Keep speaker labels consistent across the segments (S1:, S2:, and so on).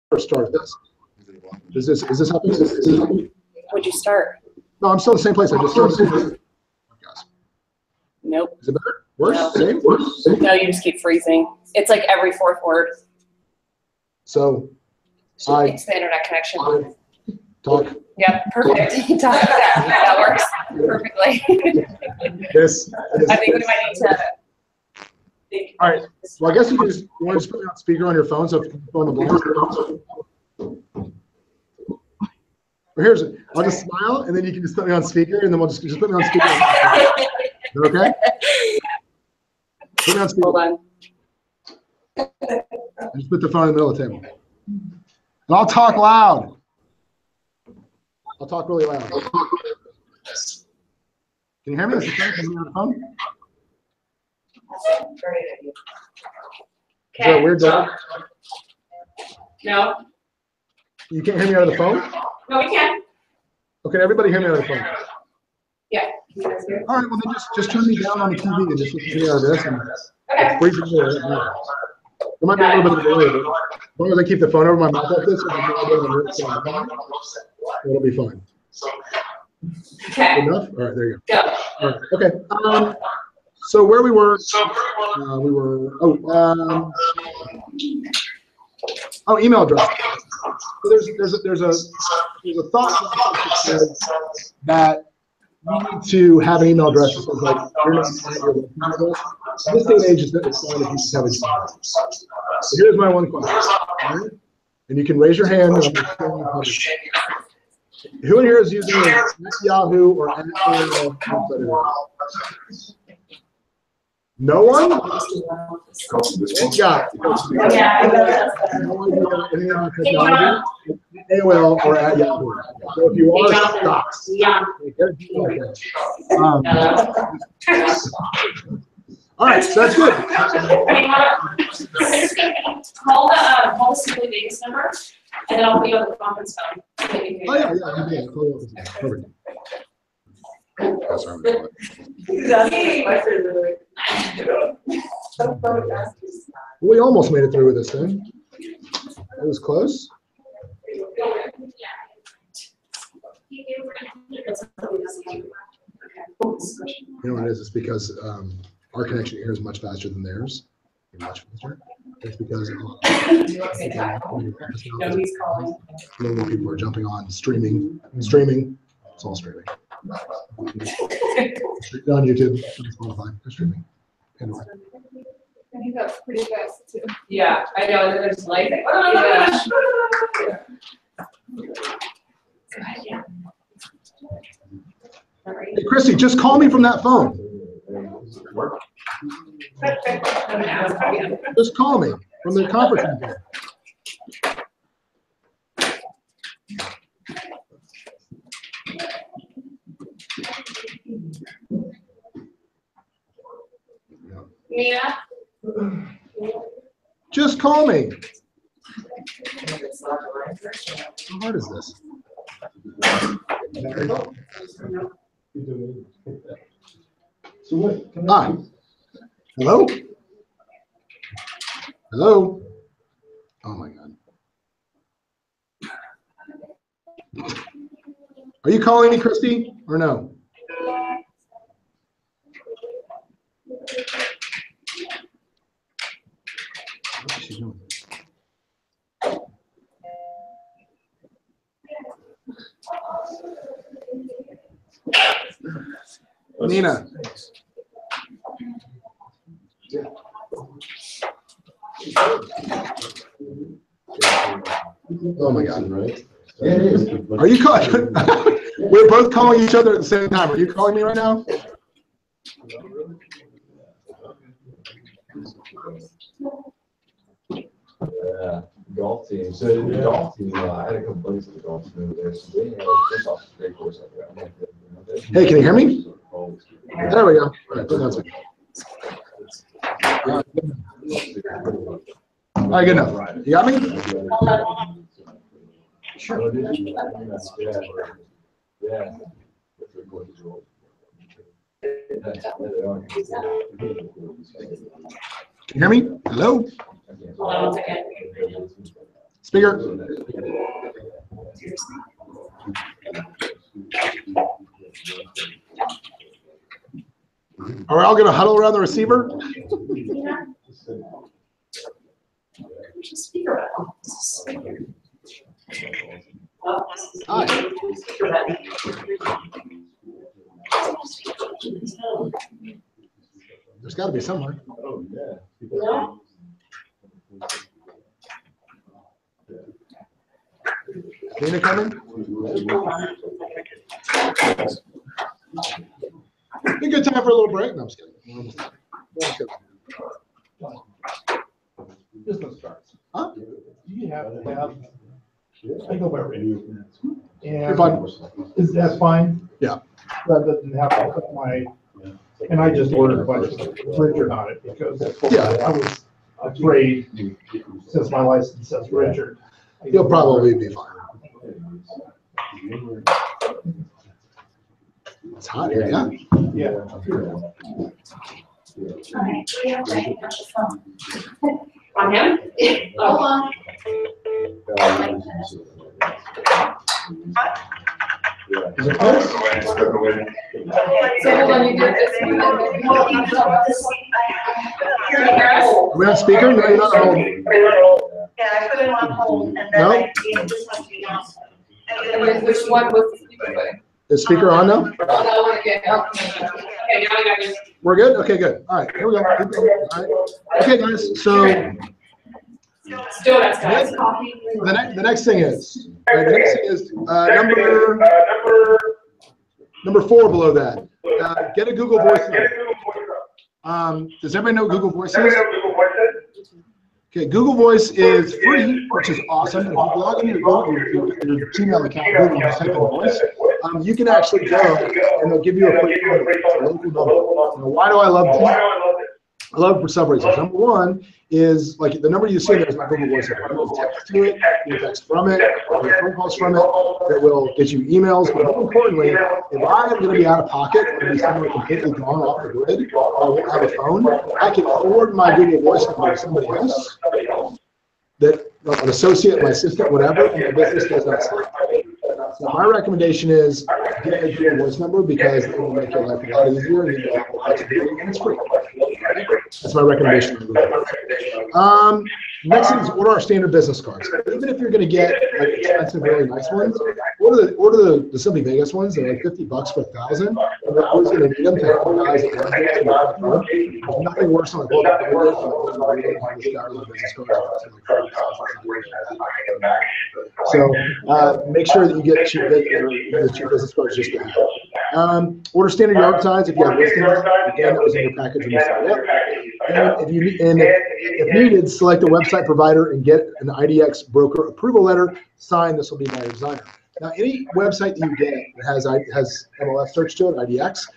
S1: first started this. Is this happening?
S2: Would you start?
S1: No, I'm still in the same place. I just started.
S2: Nope.
S1: Is it better? Worse?
S2: No.
S1: Same? Worse?
S2: No, you just keep freezing. It's like every fourth word.
S1: So
S2: It's the internet connection.
S1: talk.
S2: Yep, perfect. That works perfectly.
S1: This.
S2: I think we might need to.
S1: All right. Well, I guess you want to just put me on speaker on your phone, so if you on the blind. Well, here's it. I'll just smile, and then you can just put me on speaker, and then we'll just put me on speaker. Is that okay? Put me on speaker.
S2: Hold on.
S1: Just put the phone in the middle of the table. And I'll talk loud. I'll talk really loud. Can you hear me? Is the phone? Is there a weird delay?
S2: No.
S1: You can't hear me out of the phone?
S2: No, we can.
S1: Okay, everybody hear me out of the phone.
S2: Yeah.
S1: All right, well then just turn me down on the TV and just listen to me out of this. And
S2: Okay.
S1: freezing there. There might be a little bit of delay, but as long as I keep the phone over my mouth like this, it'll be fine.
S2: Okay.
S1: Good enough? All right, there you
S2: Go.
S1: go. All right, okay. So where we were, email address. So there's a thought process that says that you need to have an email address that says like your name and your email address. In this day and age, it's fine if you just have a Gmail. So here's my one question. All right? And you can raise your hand. Who in here is using Yahoo or AOL? No one? Yeah. AOL or at Yahoo. So if you are, stop. All right, so that's good.
S2: Call the Simply Vegas number, and then I'll put you on the conference phone.
S1: Oh, yeah. Perfect. That's we almost made it through with this thing. It was close. You know what it is? It's because our connection here is much faster than theirs. Much faster. It's because people are jumping on streaming. It's all streaming. On YouTube, Spotify, they're streaming. Anyway.
S3: I think that's pretty fast too.
S2: Yeah, I know. There's like,
S1: Hey, Christy, just call me from that phone. Just call me from the conference room.
S2: Nina?
S1: Just call me. How hard is this? Hi. Hello? Hello? Oh my God. Are you calling me, Christy, or no? What is she doing? Nina. Oh my God. Are you calling? We're both calling each other at the same time. Are you calling me right now?
S4: Yeah, golf team. So the golf team, I had a couple buddies at the golf team over there. So they had a great course like that.
S1: Hey, can you hear me? There we go. All right, put that All right, good enough. You got me?
S4: Sure. Yeah.
S1: Can you hear me? Hello?
S2: Hold on 1 second.
S1: Speaker. Are we all going to huddle around the receiver? Hi. There's got to be somewhere.
S4: Oh, yeah.
S2: No?
S1: Dana coming? Be a good time for a little break. No, I'm just kidding.
S5: Business cards.
S1: Huh?
S5: Do you have to have, I go by radio.
S1: You're
S5: And
S1: fine.
S5: is that fine?
S1: Yeah.
S5: Rather than have to put my, and I just ordered a bunch of Richard on it because
S1: Yeah.
S5: I was afraid, since my license says Richard.
S1: You'll probably be fine. It's hot here, yeah?
S5: Yeah.
S2: On him?
S3: Hold on.
S1: Is it close?
S3: So hold on, you did this.
S1: Are we on speaker? No, you're not on hold.
S6: Yeah, I put it on hold and then
S1: No?
S6: I gave this one to you now.
S3: Which one was the speaker button?
S1: Is speaker on now?
S3: That one again.
S2: Okay, now I got you.
S1: We're good? Okay, good. All right, here we go. Keep going. All right. Okay, guys, so
S2: Still, that's guys.
S1: the next thing is, number 4 below that. Get a Google Voice number. Does everybody know what Google Voice is? Okay, Google Voice is free, which is awesome. If you log into your Gmail account, Google, and just type in voice, you can actually go and they'll give you a free number. It's a local number. Now, why do I love this? I love it for several reasons. Number one is, like, the number you see there is my Google Voice number. You can text to it, you can text from it, you can phone calls from it, that will get you emails. But more importantly, if I am going to be out of pocket or be somewhere completely gone off the grid, or I won't have a phone, I can forward my Google Voice number to somebody else, that an associate, my assistant, whatever, and the business does not stop. So my recommendation is get a Google Voice number because it will make your life a lot easier and you have more flexibility, and it's free. That's my recommendation. Next thing is order our standard business cards. Even if you're going to get like expensive, really nice ones, order the Simply Vegas ones. They're like $50 for 1,000. And they're always going to need them to help guys that run it. There's nothing worse than like, so make sure that you get your business cards just to have. Order standard yard signs if you have listings. Again, that was in your package when you signed up. And if needed, select a website provider and get an IDX broker approval letter signed. This will be by your designer. Now, any website that you get that has MLS search to it, IDX,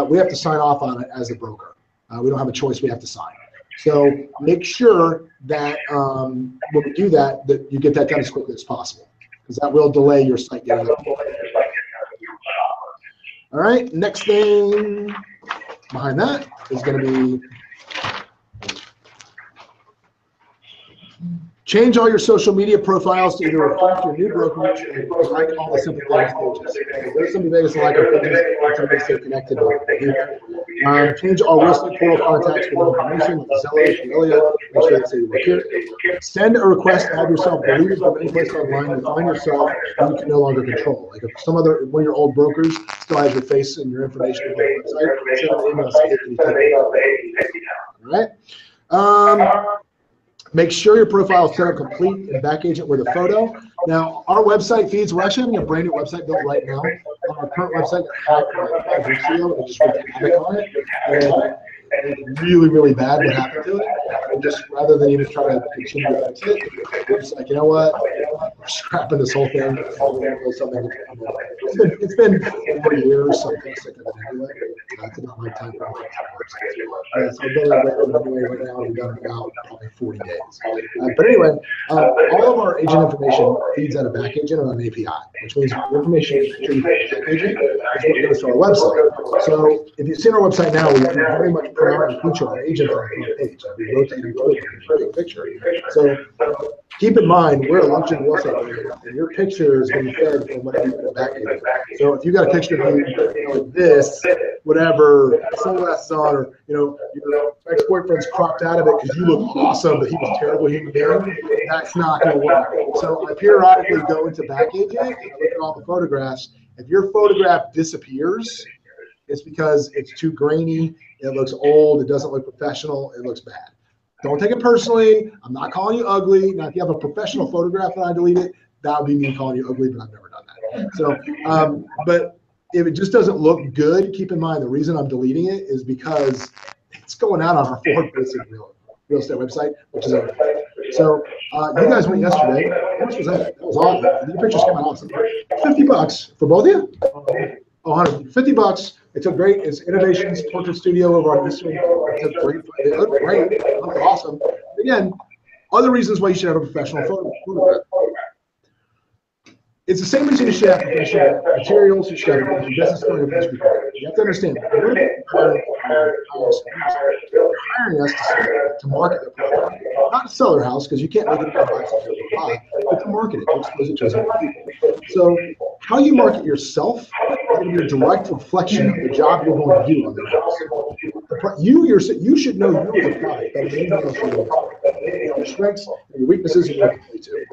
S1: we have to sign off on it as a broker. We don't have a choice. We have to sign. So make sure that when we do that, that you get that done as quickly as possible, because that will delay your site getting up. All right, next thing behind that is going to be change all your social media profiles to either reflect your new brokerage or like all the Simply Vegas pages. There's Simply Vegas like our pages, and somebody stay connected with you. Change all real estate portal contacts with information like Zillow, Pamelia, make sure they say you work here. Send a request to have yourself deleted from any place online you find yourself and you can no longer control. Like if one of your old brokers still has your face and your information on the website, send an email saying, can you take it down? All right. Make sure your profile is set up complete and back agent with a photo. Now, our website feeds, we're actually having a brand new website built right now. Our current website got hacked a week ago, and just wreaked havoc on it. And it's really, really bad what happened to it. And just rather than even try to continue to fix it, we're just like, you know what? we're scrapping this whole thing. It's been 4 years, so I'm kind of sick of it anyway. It's about my time. So we're building a new way right now. We've done it about probably 40 days. But anyway, all of our agent information feeds out of back agent on an API, which means the information from back agent is what goes to our website. So if you see on our website now, we very much proud and feature our agent on the front page. We rotate and tweak a picture. So keep in mind, we're a luxury real estate agent, and your picture is going to be fed from whatever you put in back agent. So if you got a picture of you like this, whatever, sunglasses on, or your ex-boyfriend's cropped out of it because you look awesome, but he was terrible human being, that's not going to work. So I periodically go into back agent and look at all the photographs. If your photograph disappears, it's because it's too grainy, it looks old, it doesn't look professional, it looks bad. Don't take it personally. I'm not calling you ugly. Now, if you have a professional photograph and I delete it, that would be me calling you ugly, but I've never done that. So, but if it just doesn't look good, keep in mind the reason I'm deleting it is because it's going out on our forward-facing real estate website, which is our. So you guys went yesterday. How much was that? That was awesome. Your pictures came out awesome. $50 for both of you? Oh, $150. It took great. It's Innovations Portrait Studio over on Eastern. It took great. It looked great. It looked awesome. Again, other reasons why you should have a professional photograph. It's the same reason you should have professional materials. You should have a business card. You have to understand. You're hiring us to market their product, not to sell their house because you can't make it buy something to buy, but to market it, to expose it to as many people. So how you market yourself is going to be a direct reflection of the job you're going to do on their house. You should know you as a product better than anything else you know. Your strengths, your weaknesses, and your too.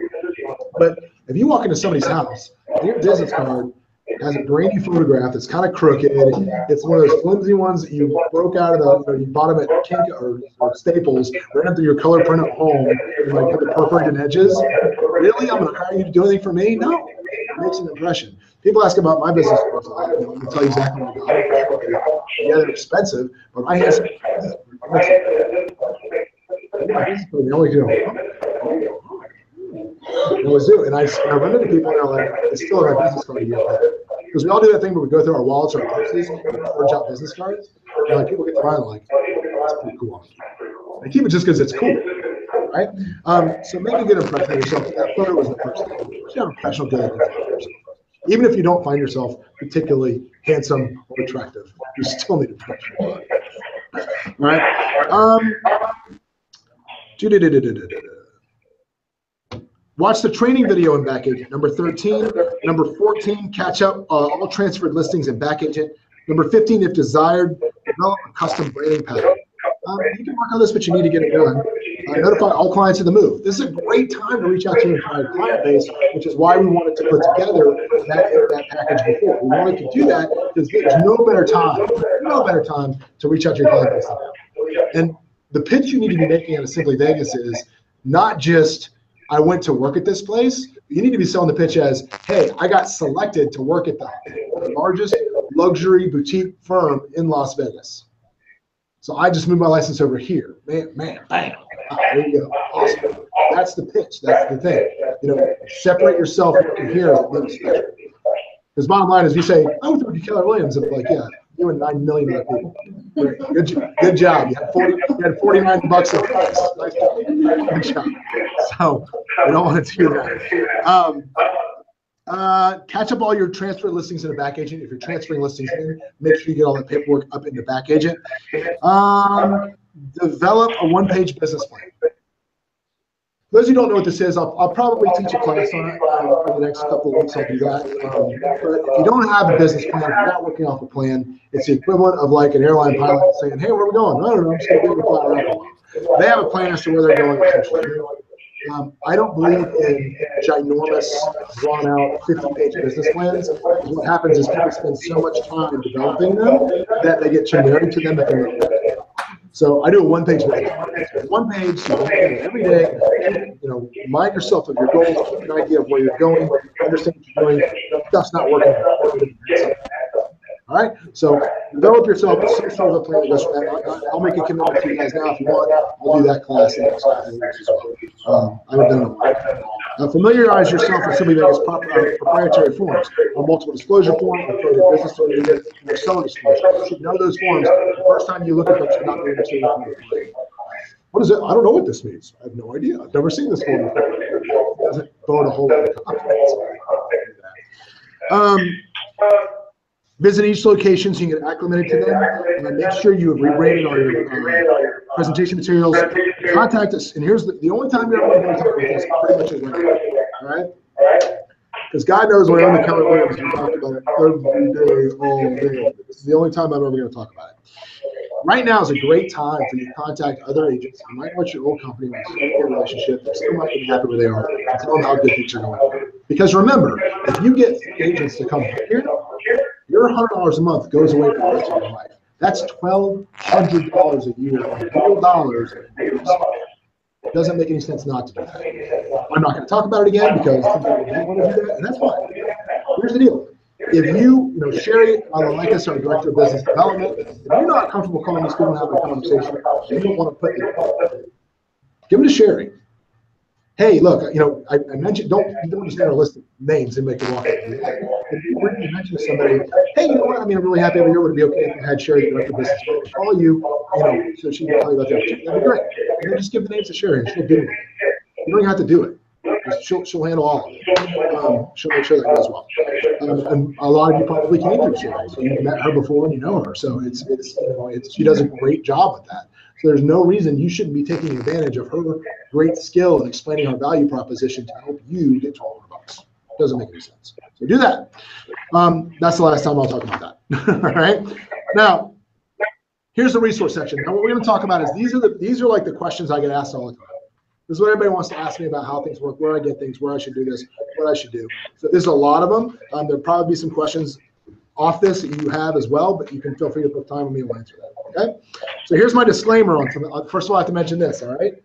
S1: But if you walk into somebody's house, your business card has a grainy photograph that's kind of crooked. It's one of those flimsy ones that you broke out of you bought them at Kinko or Staples, ran up to your color print at home, and like have the perforated edges. Really? I'm going to hire you to do anything for me? No. It makes an impression. People ask about my business cards a lot. I can tell you exactly what I got. Yeah, they're expensive, but my hands. They only do. I always do, and I run into people and they're like, "It's still in my business card because we all do that thing where we go through our wallets or our purses and forge out business cards. And like people get to mine like, "That's pretty cool." I keep it just because it's cool, right? So make a good impression of yourself. That photo was the first thing. You should have a professional good impression of yourself. Even if you don't find yourself particularly handsome or attractive, you still need a professional. All right. Watch the training video in Back Agent. Number 13. Number 14, catch up all transferred listings in Back Agent. Number 15, if desired, develop a custom branding pattern. You can work on this, but you need to get it done. Notify all clients of the move. This is a great time to reach out to your entire client base, which is why we wanted to put together that package before. We wanted to do that because there's no better time to reach out to your client base than now. And the pitch you need to be making out of Simply Vegas is not just, I went to work at this place. You need to be selling the pitch as, hey, I got selected to work at the largest luxury boutique firm in Las Vegas. So I just moved my license over here. Man, bam. There you go. Awesome. That's the pitch. That's the thing. Separate yourself from here. Because bottom line is you say, I went to Keller Williams. And I'm like, yeah, you and 9 million other people. Good job. You had $49 of price. Nice job. Good job. So we don't want to do that. Catch up all your transfer listings in a Back Agent. If you're transferring listings in, make sure you get all that paperwork up into Back Agent. Develop a one-page business plan. For those who don't know what this is, I'll probably teach a class on it for the next couple of weeks. I'll do that. But if you don't have a business plan, if you're not working off a plan, it's the equivalent of like an airline pilot saying, hey, where are we going? I don't know. I'm just going to fly around. They have a plan as to where they're going. I don't believe in ginormous, drawn-out, 50-page business plans. What happens is people spend so much time developing them that they get generic to them that they're not. So I do a one-page plan. One page, so every day, remind yourself of your goals, get an idea of where you're going, understand what you're doing, stuff's not working. All right, so develop yourself some sort of a plan. I'll make a commitment to you guys now if you want. I'll do that class in the next 5 weeks as well. I haven't done it. Familiarize yourself with Simply Vegas proprietary forms, a multiple disclosure form, a code of business agreement, and a seller disclosure. You should know those forms. The first time you look at them, you should not be able to see what is it? I don't know what this means. I have no idea. I've never seen this form before. It doesn't vote a whole lot of confidence. Visit each location so you can get acclimated to them, and make sure you have rebranded all your presentation materials. Contact us, and here's the only time you're ever going to talk about this pretty much is right now, all right? Because God knows when I'm in Keller Williams, we talk about it every day, all day. This is the only time I'm ever going to talk about it. Right now is a great time for you to contact other agents. You might want your old company, want to start a relationship, they still might be happy where they are, and tell them how good things are going. Because remember, if you get agents to come here, your $100 a month goes away for the rest of your life. That's $1,200 a year on real dollars. It doesn't make any sense not to do that. I'm not going to talk about it again because some people don't want to do that, and that's fine. Here's the deal. If Sherry Alalaikas, our Director of Business Development, if you're not comfortable calling these people and having a conversation, you don't want to put it, give them to Sherry. Hey, look, I mentioned, you don't just have a list of names and make it walk out. If you mention to somebody, hey, you know what, I'm really happy over here. Would it be okay if I had Sherry, Director of Business Development, call you, so she can tell you about the opportunity? That'd be great. And then just give the names to Sherry and she'll do it. You don't even have to do it. She'll handle all of it. She'll make sure that goes well. And a lot of you probably came through Sherry, so you've met her before and you know her. So she does a great job with that. So there's no reason you shouldn't be taking advantage of her great skill in explaining our value proposition to help you get $1,200. Doesn't make any sense. So do that. That's the last time I'll talk about that. All right. Now, here's the resource section. Now, what we're going to talk about is these are like the questions I get asked all the time. This is what everybody wants to ask me about how things work, where I get things, where I should do this, what I should do. So there's a lot of them. There'll probably be some questions off this that you have as well, but you can feel free to put time with me and we'll answer that. Okay. So here's my disclaimer on something. First of all, I have to mention this. All right.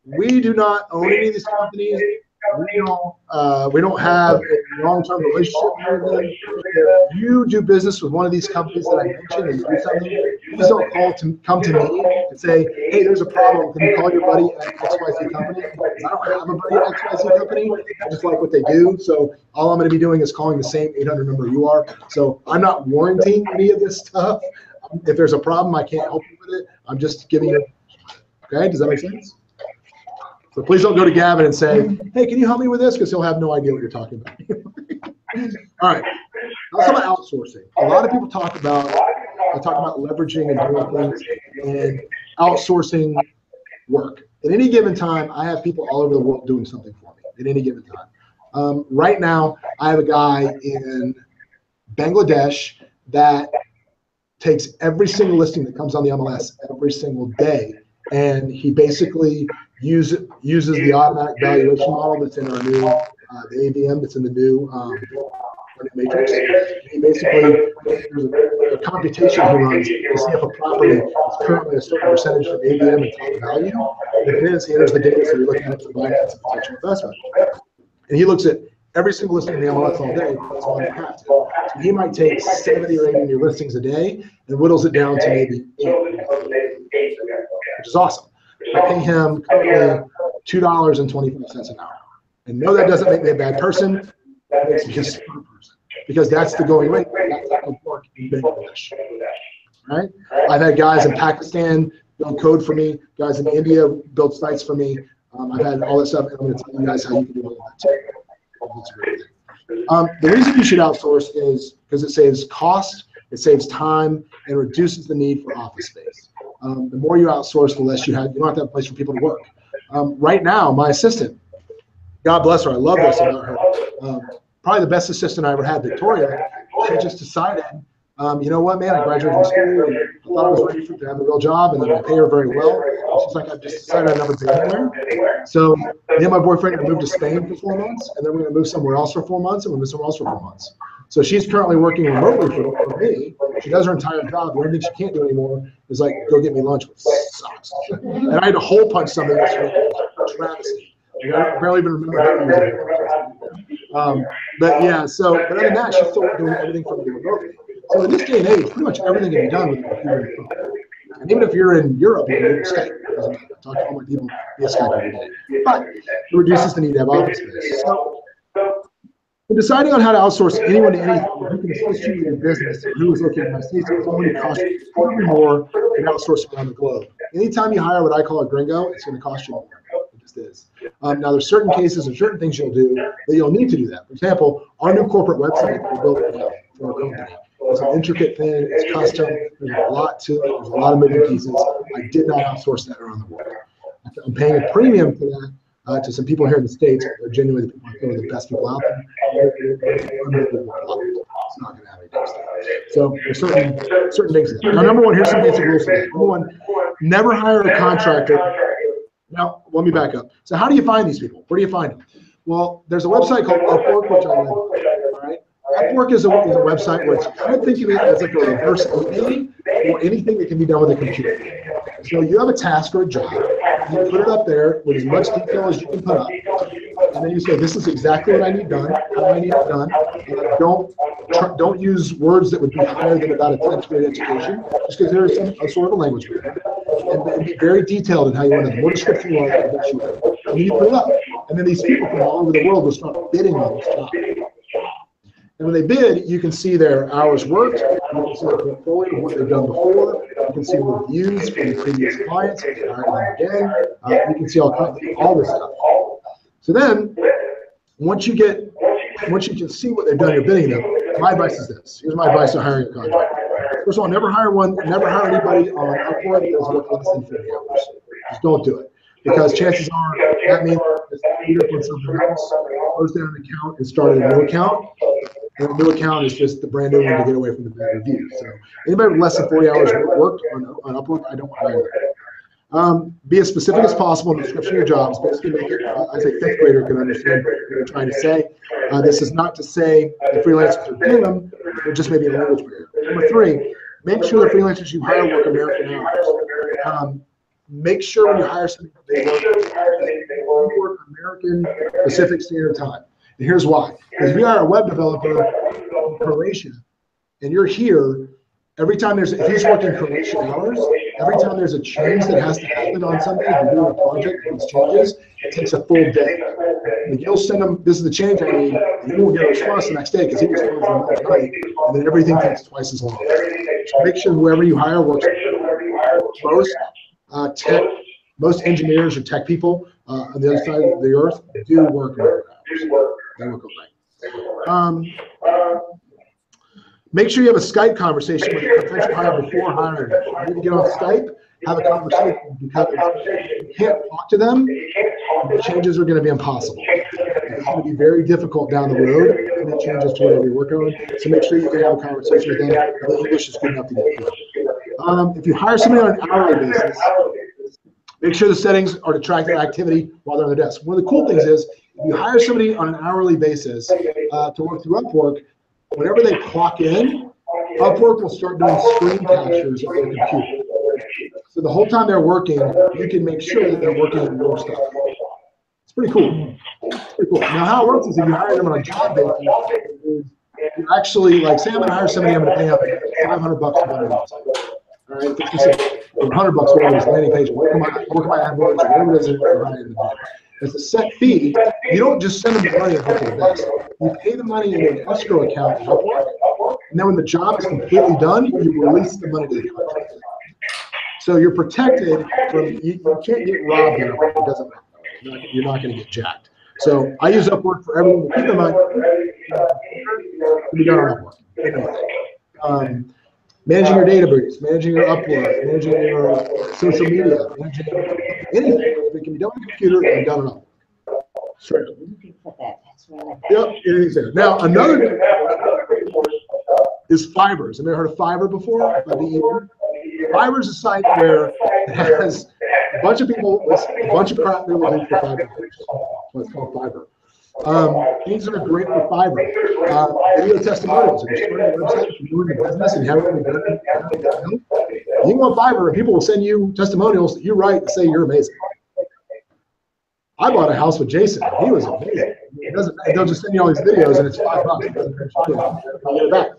S1: We do not own any of these companies. We don't have a long-term relationship with them. If you do business with one of these companies that I mentioned and you do something, please don't come to me and say, hey, there's a problem. Can you call your buddy at XYZ company? I don't have a buddy at XYZ company. I just like what they do. So all I'm going to be doing is calling the same 800 number you are. So I'm not warranting any of this stuff. If there's a problem, I can't help you with it. I'm just giving you. Okay, does that make sense? So please don't go to Gavin and say, hey, can you help me with this? Because he'll have no idea what you're talking about. All right, let's talk about outsourcing. A lot of people talk about leveraging and doing things and outsourcing work. At any given time, I have people all over the world doing something for me at any given time. Right now, I have a guy in Bangladesh that takes every single listing that comes on the MLS every single day, and he basically uses the automatic valuation model that's in our new the AVM that's in the new matrix. He basically, there's a computation he runs to see if a property is currently a certain percentage from AVM and top value. And if it is, he enters the data, so you're looking at the finance and potential investment. And he looks at every single listing in the MLS all day. That's all you have to. So he might take 70 or 80 new listings a day and whittles it down to maybe 8, which is awesome. I pay him currently $2.25 an hour. And no, that doesn't make me a bad person. That makes me a smart person. Because that's the going rate. That's the work in Bangladesh. Right? I've had guys in Pakistan build code for me, guys in India build sites for me. I've had all that stuff, and I'm going to tell you guys how you can do all of that too. That's a great thing. The reason you should outsource is because it saves cost, it saves time, and reduces the need for office space. The more you outsource, the less you don't have to have a place for people to work. Right now, my assistant, God bless her, I love this about her. Probably the best assistant I ever had, Victoria. She just decided, you know what, man, I graduated from school, and I thought I was ready to have a real job, and then I pay her very well. She's like, I just decided I'd never be anywhere. So me and my boyfriend are going to move to Spain for 4 months, and then we're going to move somewhere else for 4 months, and we'll move somewhere else for 4 months. So she's currently working remotely for me. She does her entire job. The only thing she can't do anymore is like go get me lunch, which sucks. And I had to hole punch something this week. Travesty. I barely even remember how to use it. But yeah, but other than that, she's still doing everything from me remotely. So in this day and age, pretty much everything can be done with a computer and phone. And even if you're in Europe, you can do Skype. It doesn't matter. I talk to all my people via Skype every day. But it reduces the need to have office space. So when deciding on how to outsource anyone to anything, who can assist you in your business, or who is located in the States, it's going to cost you probably more than outsourcing around the globe. Anytime you hire what I call a gringo, it's going to cost you more. It just is. Now, there's certain cases and certain things you'll do that you'll need to do that. For example, our new corporate website we built for our company. It's an intricate thing. It's custom. There's a lot to it. There's a lot of moving pieces. I did not outsource that around the world. I'm paying a premium for that to some people here in the States. They're genuinely the people I feel are the best people out there. It's not going to have any downside. So there's certain things. Now, number one, here's some basic rules. Number one, never hire a contractor. Now, let me back up. So how do you find these people? Where do you find them? Well, there's a website called Upwork, which I love. All right. Upwork is a website where it's kind of thinking of it as like a reverse emailing or anything that can be done with a computer. So you have a task or a job, you put it up there with as much detail as you can put up, and then you say, this is exactly what I need done, how I need it done. Don't use words that would be higher than about a 10th grade education, just because there is a sort of a language barrier. And be very detailed in how you want it. The more descriptive you are, the better you are. And then you put it up. And then these people from all over the world will start bidding on this job. And when they bid, you can see their hours worked, you can see their portfolio, what they've done before, you can see reviews from the previous clients, you can see all this stuff. So then, once you can see what they've done, you're bidding them, my advice is this. Here's my advice to hiring a contractor. First of all, never hire anybody on Upwork that has worked less than 50 hours. Just don't do it. Because chances are that means either from something else, close down an account and start a new account. And a new account is just the brand new one to get away from the bad reviews. So anybody with less than 40 hours worked on Upwork, I don't want to hire them. Be as specific as possible in the description of your jobs. Basically, make it, I say fifth grader can understand what you're trying to say. This is not to say the freelancers are doing them, they're just maybe a language barrier. Number three, make sure the freelancers you hire work American hours. Make sure when you hire somebody, they work American Pacific Standard Time. And here's why. Because if you hire a web developer in Croatia, and you're here, every time if he's working Croatian hours, every time there's a change that has to happen on something, if you're doing a project and these changes, it takes a full day. Like you'll send them, this is the change I need, and he won't get a response the next day because he responds on the night, and then everything takes twice as long. So make sure whoever you hire works. Most engineers or tech people on the other side of the earth do work American hours. They work overnight. Make sure you have a Skype conversation with a potential hire before hiring. You need to get on Skype, have a conversation, because if you can't talk to them, the changes are going to be impossible. It's going to be very difficult down the road to make changes to whatever you're working on. So make sure you can have a conversation with them. The English is good enough to get through. If you hire somebody on an hourly basis, make sure the settings are to track their activity while they're on the desk. One of the cool things is, if you hire somebody on an hourly basis to work through Upwork, whenever they clock in, Upwork will start doing screen captures of their computer. So the whole time they're working, you can make sure that they're working on your stuff. It's pretty cool. It's pretty cool. Now, how it works is if you hire them on a job basis, you actually, like, say I'm going to hire somebody, I'm going to pay up $500 to run their website. All right, or $100 for this landing page, work on my AdWords, or whatever it is you're hiring them to do. It's a set fee. You don't just send them the money and hope for the best. You pay the money in an escrow account, and then when the job is completely done, you release the money to the contractor. So you're protected from, you can't get robbed in Upwork. It doesn't matter. You're not going to get jacked. So I use Upwork for everything. Keep in mind, to be done on Upwork. Managing your database, managing your upload, managing your social media, managing anything that can be done on the computer and done on Upwork. Sure. Yep, anything's there. Now, another is Fiverr. Have you ever heard of Fiverr before? Fiverr is a site where it has a bunch of people with a bunch of crap they will do for $5. So it's called Fiverr. Things that are great for Fiverr. Video testimonials. If you're starting a website, if you're doing a business and you haven't really done it, you can go on Fiverr and people will send you testimonials that you write and say you're amazing. I bought a house with Jason. He was amazing. They'll just send you all these videos and it's $5. I'll get it back.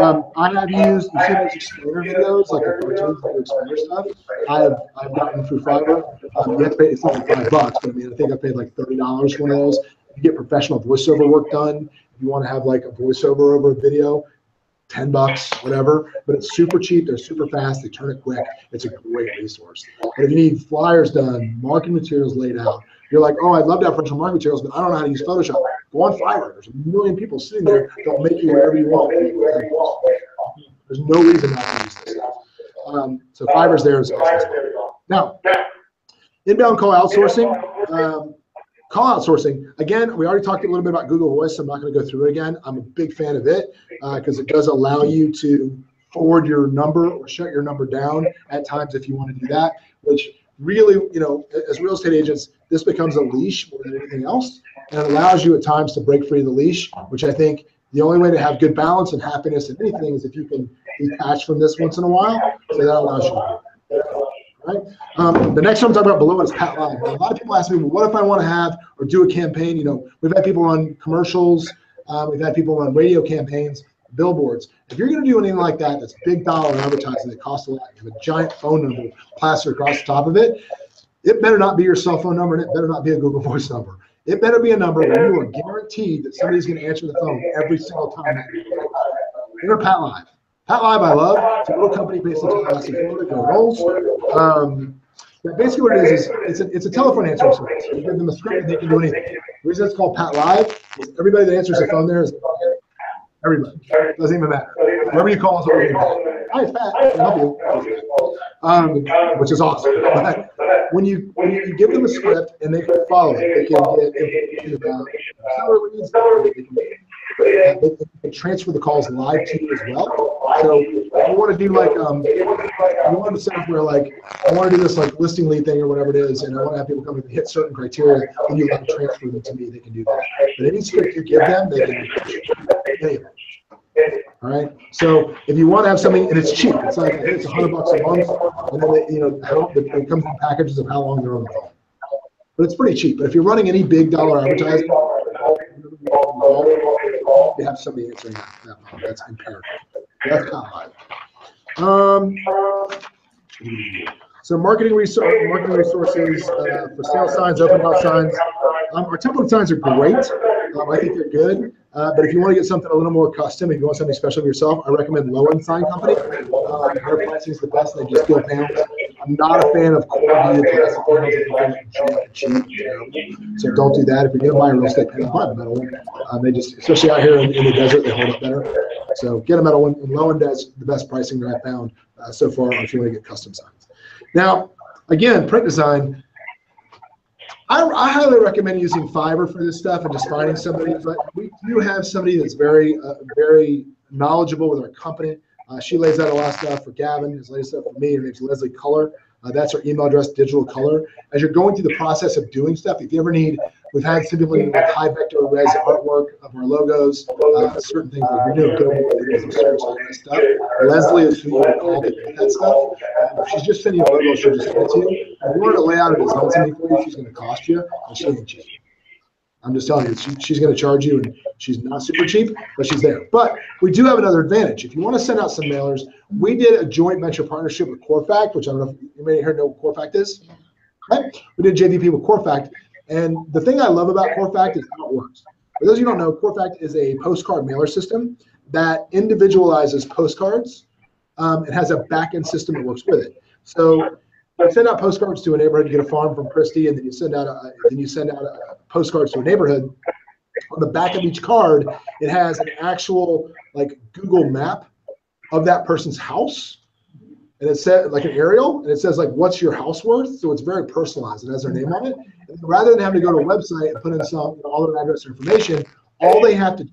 S1: I have used, you see those explainer videos, like the cartoons that do explainer stuff. I've gotten through Fiverr. You have to pay, it's not like $5, but I mean, I think I paid like $30 for one of those. You get professional voiceover work done. If you want to have like a voiceover over a video, $10, whatever, but it's super cheap. They're super fast. They turn it quick. It's a great resource. But if you need flyers done, marketing materials laid out, you're like, oh, I'd love to have professional marketing materials, but I don't know how to use Photoshop. Go on Fiverr. There's a million people sitting there. They'll make you whatever you want. There's no reason not to use this stuff. So Fiverr's there as well. Now, inbound call outsourcing. Call outsourcing, again, we already talked a little bit about Google Voice. So I'm not going to go through it again. I'm a big fan of it because it does allow you to forward your number or shut your number down at times if you want to do that, which really, you know, as real estate agents, this becomes a leash more than anything else. And it allows you at times to break free of the leash, which I think the only way to have good balance and happiness in anything is if you can detach from this once in a while. So that allows you to do it. Right? The next one I'm talking about below is Pat Live. Now, a lot of people ask me, well, what if I want to have or do a campaign? You know, we've had people run commercials, we've had people run radio campaigns, billboards. If you're going to do anything like that, that's big dollar advertising that costs a lot. You have a giant phone number plastered across the top of it. It better not be your cell phone number, and it better not be a Google Voice number. It better be a number where you are guaranteed that somebody's going to answer the phone every single time. Enter Pat Live. Pat Live, I love. It's a little company based in Tallahassee, Florida. Go Rolls. Basically what it is it's a telephone answering service. You give them a script and they can do anything. The reason it's called Pat Live is everybody that answers the phone there is everybody. It doesn't even matter. Whoever you call is always Pat. Hi, it's Pat. Can I help you? Which is awesome. But when you give them a script and they can follow it, they can get information about seller leads. They can transfer the calls live to you as well. So if you want to do like you want to set up where like I want to do this like listing lead thing or whatever it is, and I want to have people come and hit certain criteria, and you want to transfer them to me, they can do that. But any script you give them, they can do. All right. So if you want to have something and it's cheap, it's like it's $100 a month, and then it comes in packages of how long they're on the phone. But it's pretty cheap. But if you're running any big dollar advertising, you have somebody answering that phone. That's imperative. That's kind of live. So marketing resources for sales signs, open house signs. Our template signs are great. I think they're good. But if you want to get something a little more custom, if you want something special for yourself, I recommend Lowen Sign Company. Their pricing is the best. They just go pounds. I'm not a fan of coordinated plastic panels. So don't do that. If you're going to buy a real estate panel, buy a metal one. They just, especially out here in the desert, they hold up better. So get a metal one. And Lowen does the best pricing that I found so far if you want to get custom signs. Now, again, print design. I highly recommend using Fiverr for this stuff and just finding somebody. But we do have somebody that's very knowledgeable with our company. She lays out a lot of stuff for Gavin. His latest stuff for me. Her name's Leslie Color. That's our email address, Digital Color. As you're going through the process of doing stuff, if you ever need, we've had some people with high vector res artwork of our logos, certain things like you're doing stuff. Leslie is who you would call to get that stuff. If she's just sending you a logo, she'll just send it to you. If you want her to lay out a design something for you, she's going to cost you, and she ain't cheap. I'm just telling you, she's going to charge you, and she's not super cheap, but she's there. But we do have another advantage. If you want to send out some mailers, we did a joint venture partnership with CoreFact, which I don't know if you may hear know what CoreFact is. Right? We did JVP with CoreFact, and the thing I love about CoreFact is how it works. For those of you who don't know, CoreFact is a postcard mailer system that individualizes postcards. It has a back-end system that works with it. So you send out postcards to a neighborhood, you get a farm from Christie, and then you send out postcards to a neighborhood. On the back of each card, it has an actual like Google map of that person's house, and it says like an aerial, and it says like what's your house worth. So it's very personalized. It has their name on it. And rather than having to go to a website and put in all their address or information, all they have to do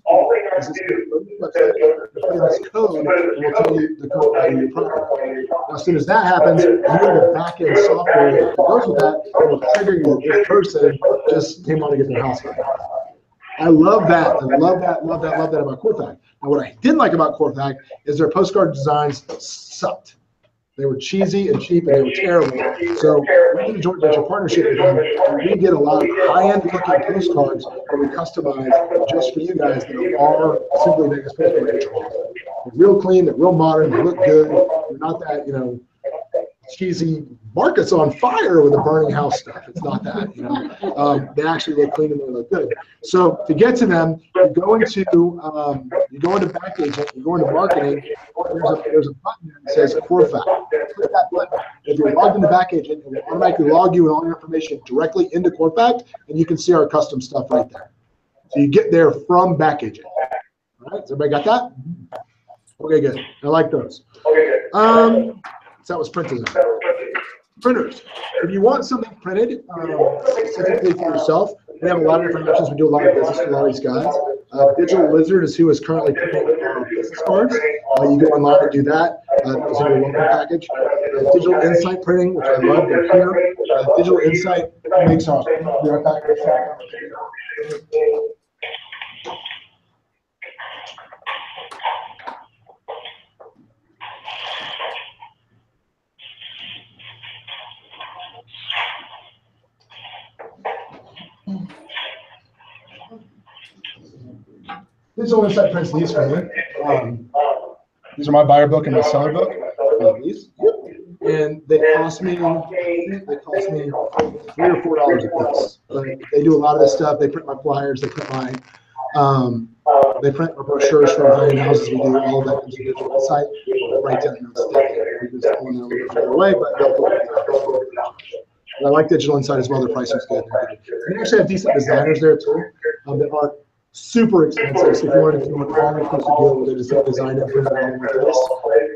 S1: is just go to the website, put in this code, and we'll tell you the code of your property. As soon as that happens, you have a back-end software that goes with that, and will trigger you that this person just came on to get their house back. I love that. I love that about CoreFact. Now, what I didn't like about CoreFact is their postcard designs sucked. They were cheesy and cheap and they were terrible. So we did a joint venture partnership with them. And we get a lot of high-end looking postcards that we customize just for you guys that are Simply Vegas postcard patrons. They're real clean, they're real modern, they look good. They're not that, you know, cheesy market's on fire with the burning house stuff. It's not that, you know. They actually look clean and they look good. So to get to them, you go into Back Agent, you go into marketing. There's a button there that says CoreFact. Click that button. If you're logged into Back Agent, it will automatically log you and all your information directly into CoreFact, and you can see our custom stuff right there. So you get there from Back Agent. All right, so everybody got that? Okay, good. I like those. So that was printed. Printers. If you want something printed specifically for yourself, we have a lot of different options. We do a lot of business with a lot of these guys. Digital Lizard is who is currently printing our business cards. You go online and do that. It's in your local package. Digital Insight printing, which I love. They're here. Digital Insight makes our package. Digital Insight prints these for me. These are my buyer book and my seller book. These, and they cost me $3 or $4 a piece. But they do a lot of this stuff. They print my flyers. They print my brochures for high-end houses. We do all of that into Digital Insight. Right down here. We just pull them a little bit further away, but they'll pull it. I like Digital Insight as well. Their pricing's good. We actually have decent designers there too that aren't super expensive. So if you want to do an all-inclusive deal where they just design it for the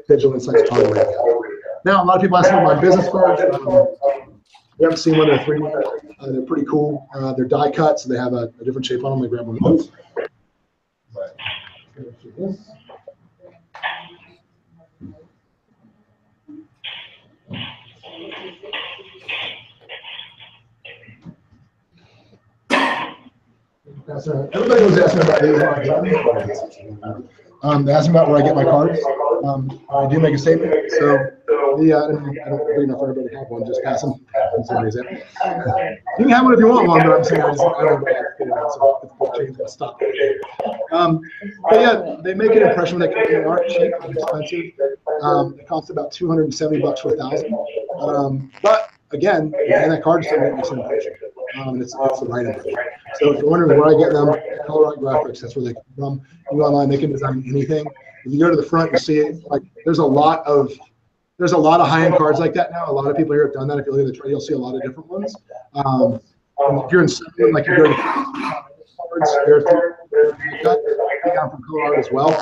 S1: Digital Insight's probably way to go. Now, a lot of people ask me about my business cards. We haven't seen one. They're 3D. They're pretty cool. They're die cut, so they have a different shape on them. They grab one of those. Everybody was asking about these. They asked me about where I get my cards. I do make a statement, so I don't big enough for everybody to have one. Just pass them. You can have one if you want one, but I'm saying I don't so it's change and stop. But yeah, they make an impression when they aren't cheap, they're expensive. It costs about $270 for 1,000. But again, and that card still makes an impression. It's the right impression. So if you're wondering where I get them, Colorado Graphics, that's where they come from. You go online, they can design anything. If you go to the front, you see it, like there's a lot of high-end cards like that now. A lot of people here have done that. If you look at the trade, you'll see a lot of different ones. If you're in Southern, like you go to cards, they're down from Colorado as well.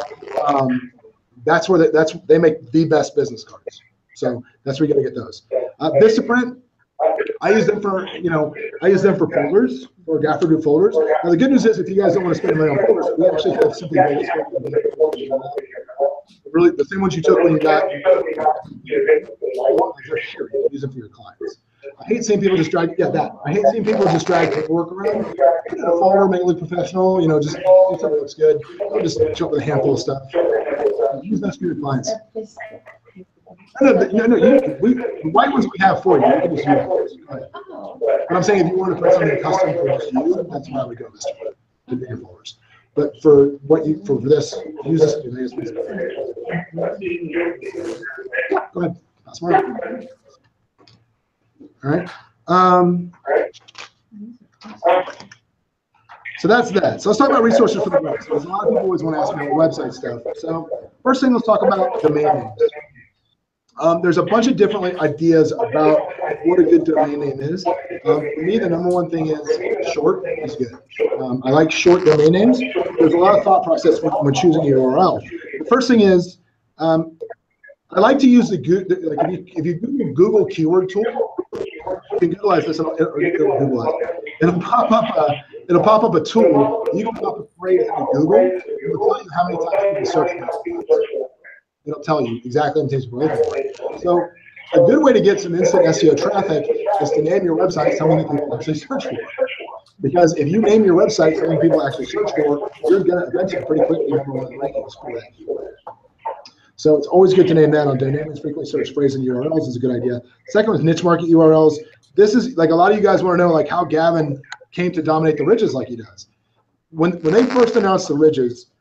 S1: That's where they make the best business cards. So that's where you're gonna get those. Vistaprint, I use them for folders or gaffer do folders. Now the good news is, if you guys don't want to spend money on folders, we actually have Simply Vegas. Really, the same ones you took when you got. They're here. You use them for your clients. I hate seeing people just drag. Yeah, that. I hate seeing people just drag paperwork around. Put in a folder, make it look professional. You know, just do something that looks good. Don't just show up with a handful of stuff. Use that for your clients. No, the white ones we have for you. You can just use those. But I'm saying if you want to put something custom for just you, that's why we go this way, to bigger folders. But for this, use this. Go ahead. That's more. All right. So that's that. So let's talk about resources for the website. Because a lot of people always want to ask me about website stuff. So first thing, let's talk about domain names. There's a bunch of different ideas about what a good domain name is. For me, the number one thing is short is good. I like short domain names. There's a lot of thought process when choosing your URL. The first thing is, I like to use if you Google Google keyword tool, you can utilize this. It'll pop up a tool. You can pop a phrase into Google. It will tell you how many times people search for it. It'll tell you exactly how many times people look for it. So a good way to get some instant SEO traffic is to name your website something that people actually search for. Because if you name your website something people actually search for, you're going to eventually pretty quickly number one rankings for that keyword. So it's always good to name that on domain frequently searched phrase and URLs is a good idea. Second was niche market URLs. This is like a lot of you guys want to know like how Gavin came to dominate the ridges like he does. When they first announced the ridges,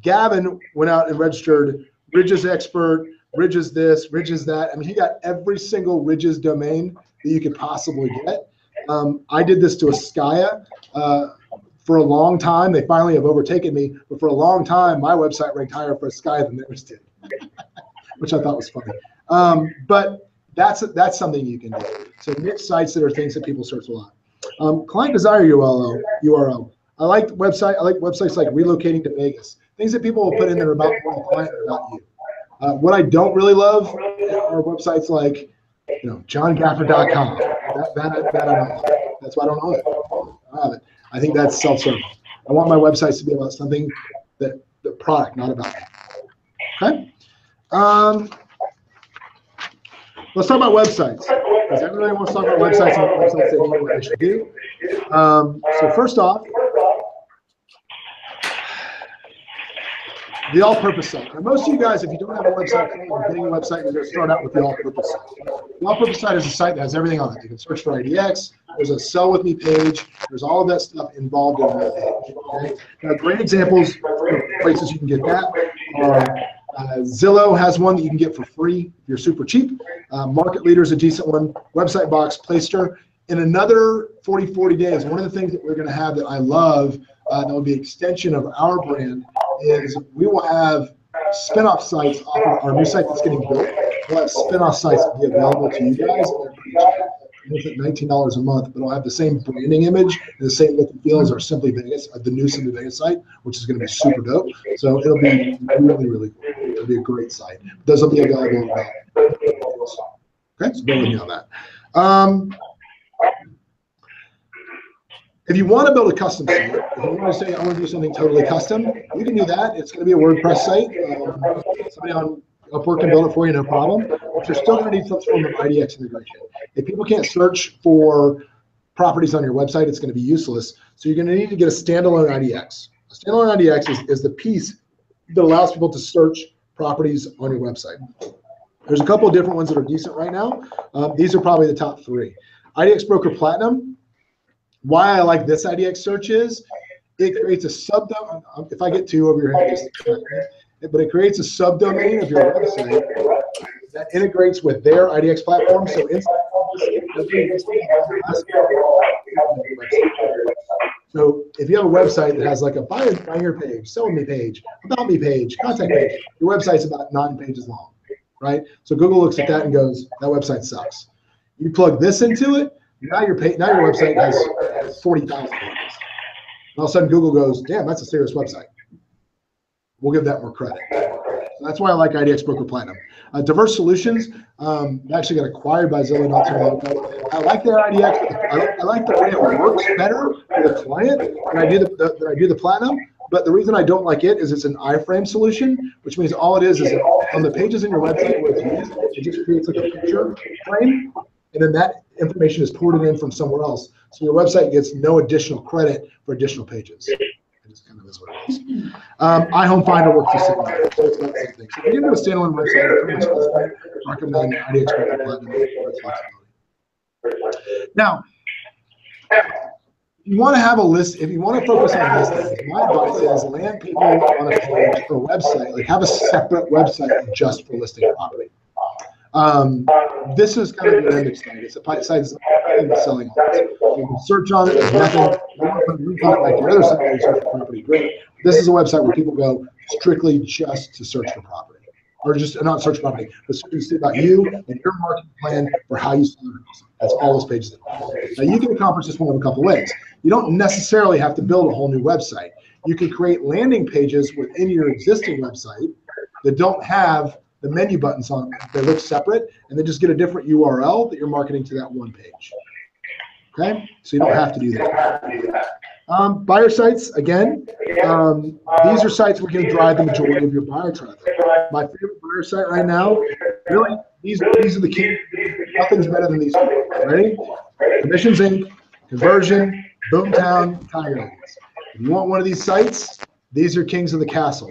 S1: Gavin went out and registered Ridges Expert, Ridges this, Ridges that. I mean, he got every single Ridges domain that you could possibly get. I did this to Askaya for a long time. They finally have overtaken me, but for a long time, my website ranked higher for Askaya than theirs did, which I thought was funny. But that's something you can do. So niche sites that are things that people search a lot. Client desire URL. I like websites like relocating to Vegas. Things that people will put in there about the client, not you. What I don't really love are websites like, JohnGaffer.com. That I don't love. That's why I don't own it. I don't have it. I think that's self-serving. I want my websites to be about something the product, not about me. Okay. Let's talk about websites. Because everybody wants to talk about websites and what websites they need, what they should do. So first off, the all-purpose site. Now, most of you guys, if you don't have a website, you're getting a website, you're going to start out with the all-purpose site. The all-purpose site is a site that has everything on it. You can search for IDX. There's a sell with me page. There's all of that stuff involved in that page. Okay? Now, great examples of places you can get that are Zillow has one that you can get for free if you're super cheap. Market Leader is a decent one. Website Box, Playster. In another 40 days, one of the things that we're going to have that I love that will be an extension of our brand is we will have spin-off sites off of our new site that's getting built. We'll have spin-off sites that will be available to you guys. It's at $19 a month, but it'll have the same branding image and the same look and feel as our Simply Vegas, the new Simply Vegas site, which is going to be super dope. So it'll be really, really cool. It'll be a great site. Those will be available. Okay, so bear with me on that. If you want to build a custom site, if you want to say, I want to do something totally custom, you can do that. It's going to be a WordPress site. Somebody on Upwork can build it for you, no problem. But you're still going to need some form of IDX integration. If people can't search for properties on your website, it's going to be useless. So you're going to need to get a standalone IDX. A standalone IDX is the piece that allows people to search properties on your website. There's a couple of different ones that are decent right now. These are probably the top three. IDX Broker Platinum. Why I like this IDX search is it creates a subdomain. If I get too over your head, but it creates a subdomain of your website that integrates with their IDX platform. So if you have a website that has like a buy here page, sell me page, about me page, contact page, your website's about 9 pages long, right? So Google looks at that and goes, that website sucks. You plug this into it. Now your website has 40,000 pages. And all of a sudden Google goes, damn, that's a serious website. We'll give that more credit. So that's why I like IDX Broker Platinum. Diverse Solutions actually got acquired by Zillow not too long ago. I like their IDX. I like the way it works better for the client than I do the Platinum. But the reason I don't like it is it's an iframe solution, which means all it is on the pages in your website where it's used, it just creates like a picture frame. And then that information is ported in from somewhere else. So your website gets no additional credit for additional pages. It just kind of is what it is. iHome Finder works the same way. So it's not the same thing. So if you're going to do a standalone website, I pretty much recommend IDX Broker Platinum for its flexibility. Now, if you want to have a list, if you want to focus on listings, my advice is land people on a page or website, like have a separate website just for listing property. This is kind of the landing site. It's a site that's selling homes. You can search on it. There's nothing. You want to put a link on it like your other site where you search for property. Great. This is a website where people go strictly just to search for property, or just not search property, but search to see about you and your marketing plan for how you sell your house. That's all those pages. Now you can accomplish this one of a couple ways. You don't necessarily have to build a whole new website. You can create landing pages within your existing website that don't have the menu buttons on them. They look separate, and then just get a different URL that you're marketing to that one page. Okay, so you don't have to do that. Buyer sites, again, these are sites where you can drive the majority of your buyer traffic. My favorite buyer site right now, really, these are the key. Nothing's better than these two. Ready? Commissions Inc., Conversion, Boomtown, Tiger Lilies. If you want one of these sites, these are kings of the castle.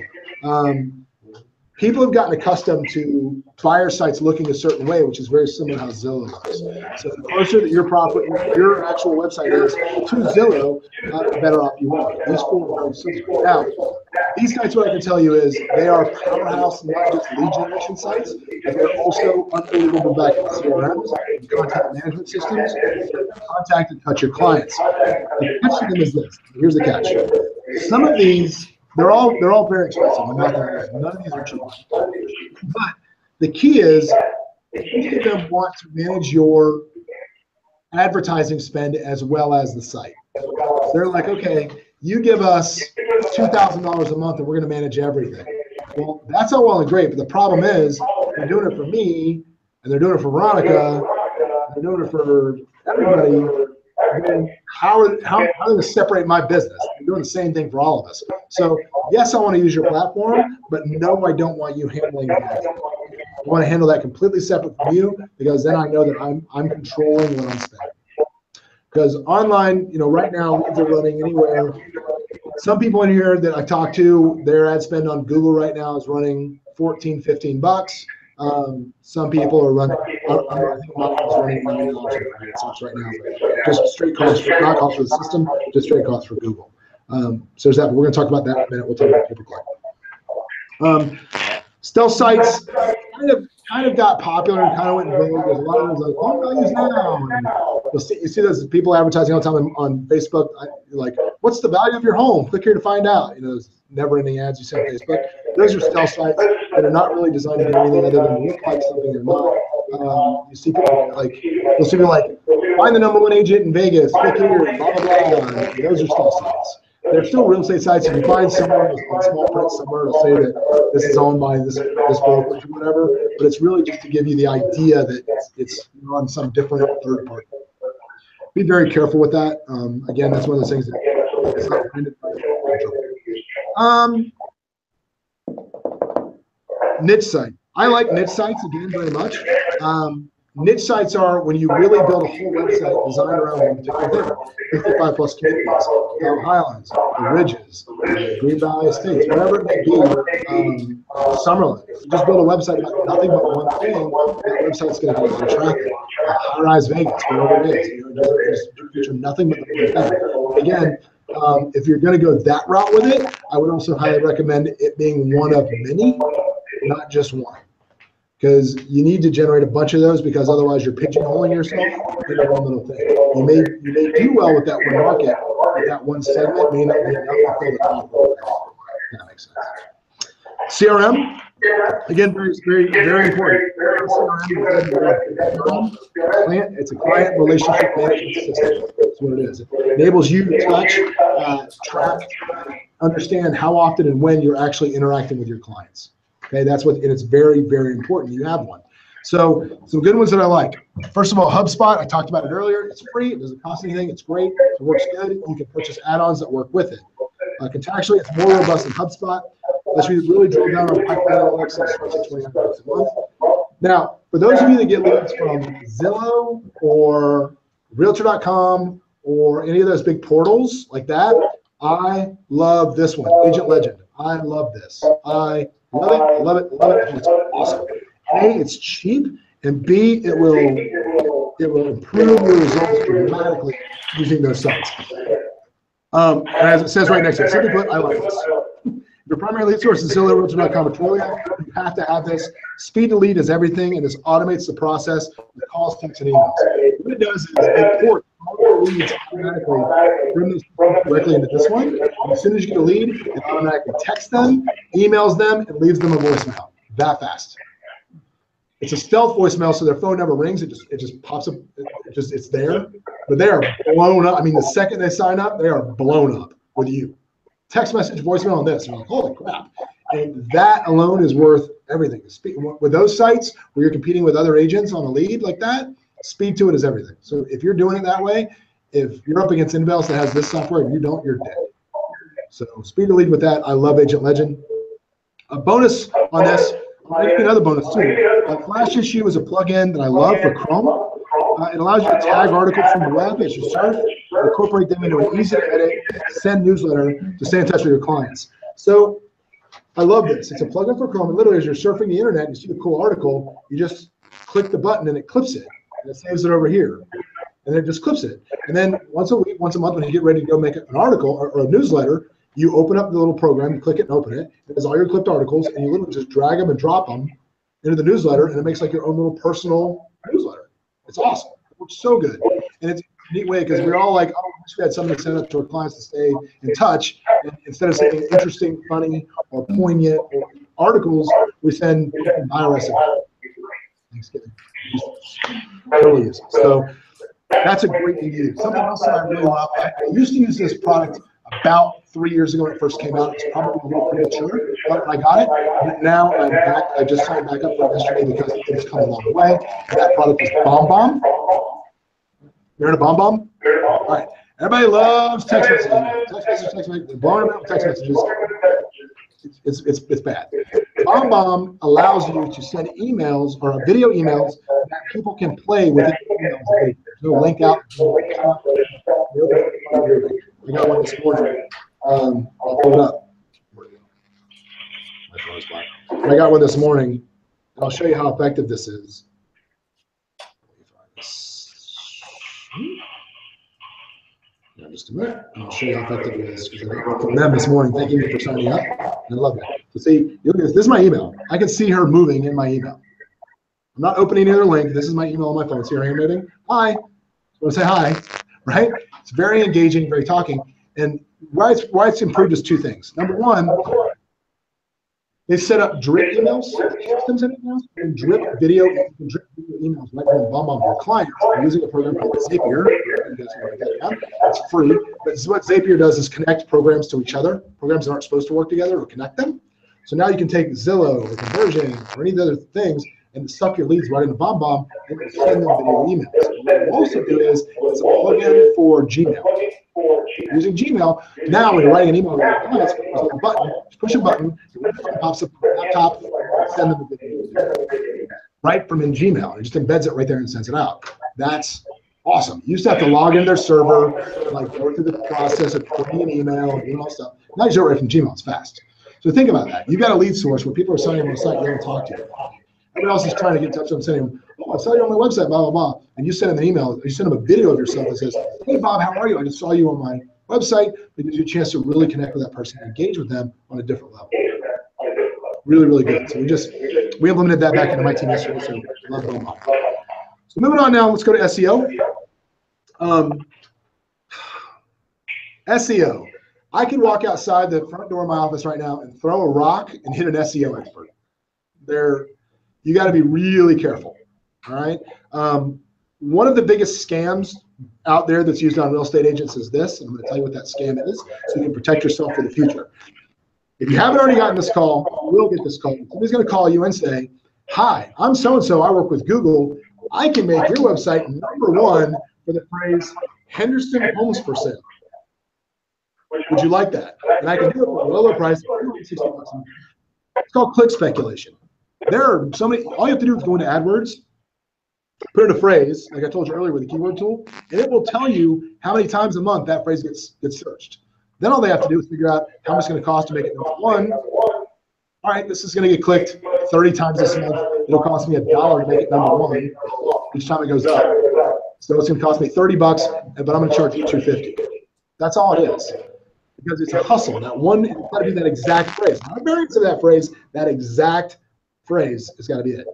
S1: people have gotten accustomed to buyer sites looking a certain way, which is very similar to how Zillow looks. So the closer that your actual website is to Zillow, the better off you are. These four are very similar. Now, these sites, what I can tell you is they are powerhouse, not just lead generation sites, but they're also unbelievable back in CRMs, content management systems, contact and touch your clients. The catch to them is this. Here's the catch. Some of these, they're all very expensive. I'm not gonna lie. None of these are cheap. But the key is, each of them want to manage your advertising spend as well as the site. They're like, okay, you give us $2,000 a month and we're going to manage everything. Well, that's all well and great, but the problem is they're doing it for me and they're doing it for Veronica, and they're doing it for everybody. And how are they going to separate my business? They're doing the same thing for all of us. So yes, I want to use your platform, but no, I don't want you handling that. I want to handle that completely separate from you, because then I know that I'm controlling what I'm spending. Because online, right now leads are running anywhere. Some people in here that I talked to, their ad spend on Google right now is running $14-15. Some people are running, I think mine is running $9 right now, just straight costs, not costs for the system, just straight costs for Google. So there's that, but we're going to talk about that in a minute. We'll talk about pay-per-click. Stealth sites kind of got popular and kind of went vogue. There's a lot of them like home values now. And you see those people advertising all the time on Facebook, like, what's the value of your home? Click here to find out. There's never ending ads you see on Facebook. Those are stealth sites that are not really designed to do anything other than look like something they're not. You see people like, you'll see people like, find the #1 agent in Vegas, click here, blah, blah, blah. Those are stealth sites. They're still real estate sites. If you find somewhere on small print somewhere, it'll say that this is owned by this brokerage or whatever, but it's really just to give you the idea that it's on some different third party. Be very careful with that. Again, that's one of those things that it's not intended for. Niche site. I like niche sites again very much. Niche sites are when you really build a whole website designed around one particular thing. 55 plus communities, Highlands, the Ridges, Green Valley Estates, whatever it may be, Summerlin. You just build a website about nothing but one thing, that website's going to have a lot of traffic. High-rise Vegas, whatever it is. Just feature nothing but the one thing. Again, if you're going to go that route with it, I would also highly recommend it being one of many, not just one. Because you need to generate a bunch of those, because otherwise you're pigeonholing yourself into one little thing. You may do well with that one market, but that one segment may not be enough to fill the top. That makes sense. CRM, again, very, very, very important. CRM, it's a client relationship management system. That's what it is. It enables you to touch, track, understand how often and when you're actually interacting with your clients. Okay, that's what, and it's very, very important you have one. So some good ones that I like. First of all, HubSpot, I talked about it earlier. It's free, it doesn't cost anything, it's great, it works good. You can purchase add-ons that work with it. Contextually, it's more robust than HubSpot. Let's really drill down on pipeline analytics, and starts at $29 a month. Now, for those of you that get leads from Zillow or Realtor.com or any of those big portals like that, I love this one, Agent Legend. I love this. I love it, love it, love it. It's awesome. A, it's cheap, and B, it will improve your results dramatically using those sites. And as it says right next to it, simply put, I like this. Your primary lead source is Zillow, Realtor.com, or Twilio. You have to have this. Speed to lead is everything, and this automates the process with calls, texts, and emails. What it does is it ports all your leads automatically from this directly into this one. And as soon as you get a lead, it automatically texts them, emails them, and leaves them a voicemail. That fast. It's a stealth voicemail, so their phone never rings. It just pops up. It's there. But they are blown up. I mean, the second they sign up, they are blown up with you. Text message, voicemail on this. You're like, holy crap. And that alone is worth everything. With those sites where you're competing with other agents on a lead like that, speed to it is everything. So if you're doing it that way, if you're up against anybody else that has this software, if you don't, you're dead. So speed to lead with that. I love Agent Legend. A bonus on this, I'll give you another bonus too. Flash Issue is a plugin that I love for Chrome. It allows you to tag articles from the web as you surf, incorporate them into an easy to edit, send newsletter to stay in touch with your clients. So I love this. It's a plugin for Chrome. And literally, as you're surfing the internet and you see a cool article, you just click the button and it clips it. And it saves it over here. And then it just clips it. And then once a week, once a month, when you get ready to go make an article or a newsletter, you open up the little program, you click it and open it. It has all your clipped articles, and you literally just drag them and drop them into the newsletter, and it makes like your own little personal newsletter. It's awesome. It works so good. And it's a neat way because we're all like, oh, I wish we had something to send up to our clients to stay in touch. And instead of sending interesting, funny, or poignant articles, we send buy a recipe. Thanksgiving. Totally is. So that's a great thing to use. Something else that I really love. I used to use this product about 3 years ago when it first came out. It's probably a little premature when I got it. But now I'm back. I just signed back up for it yesterday because it's come a long way. That product is BombBomb. You heard of BombBomb? All right. Everybody loves text messaging. Text message. They're blowing them out with text messages. It's bad. BombBomb allows you to send emails or video emails that people can play with emails. There's no link out. I got one this morning. I'll pull it up. My phone is black. I got one this morning, and I'll show you how effective this is. Yeah, just a minute. I'll show you how effective it is because I got one from them this morning. Thanking me for signing up. I love it. So see, look at this. This is my email. I can see her moving in my email. I'm not opening either link. This is my email on my phone. See her handwriting? Hi. I want to say hi, right? It's very engaging, very talking. And why it's improved is two things. Number one, they set up drip emails, systems in emails, and drip video emails right from BombBomb for clients using a program called Zapier. It's free, but what Zapier does is connect programs to each other. Programs that aren't supposed to work together or connect them. So now you can take Zillow or Conversion or any of the other things and suck your leads right into BombBomb and send them video emails. What we'll also do is it's a plugin for Gmail. Using Gmail, now when you're writing an email to your clients, there's a button, just push a button, it pops up on the laptop, send them the video right from in Gmail. It just embeds it right there and sends it out. That's awesome. You used to have to log into their server, like go through the process of putting an email and doing all that stuff. Now you do it right from Gmail. It's fast. So think about that. You've got a lead source where people are signing up on a site you don't talk to. Everybody else is trying to get in touch with them, saying, oh, I saw you on my website, blah, blah, blah. And you send them an email, you send them a video of yourself that says, hey, Bob, how are you? I just saw you on my website. It gives you a chance to really connect with that person and engage with them on a different level. Really, really good. So we implemented that back into my team yesterday, so love it. So moving on now, let's go to SEO. SEO. I can walk outside the front door of my office right now and throw a rock and hit an SEO expert. You got to be really careful. All right. One of the biggest scams out there that's used on real estate agents is this, and I'm going to tell you what that scam is so you can protect yourself for the future. If you haven't already gotten this call, you will get this call. Somebody's going to call you and say, hi, I'm so-and-so. I work with Google. I can make your website #1 for the phrase Henderson homes for sale. Would you like that? And I can do it for a lower price, $60 a month. It's called click speculation. There are so many, all you have to do is go into AdWords, put in a phrase, like I told you earlier with the keyword tool, and it will tell you how many times a month that phrase gets searched. Then all they have to do is figure out how much it's going to cost to make it #1. All right, this is going to get clicked 30 times this month. It'll cost me $1 to make it #1 each time it goes up. So it's going to cost me $30, but I'm going to charge you $250. That's all it is. Because it's a hustle. That one, it's got to be that exact phrase. Not a variance of that phrase, that exact phrase has got to be it.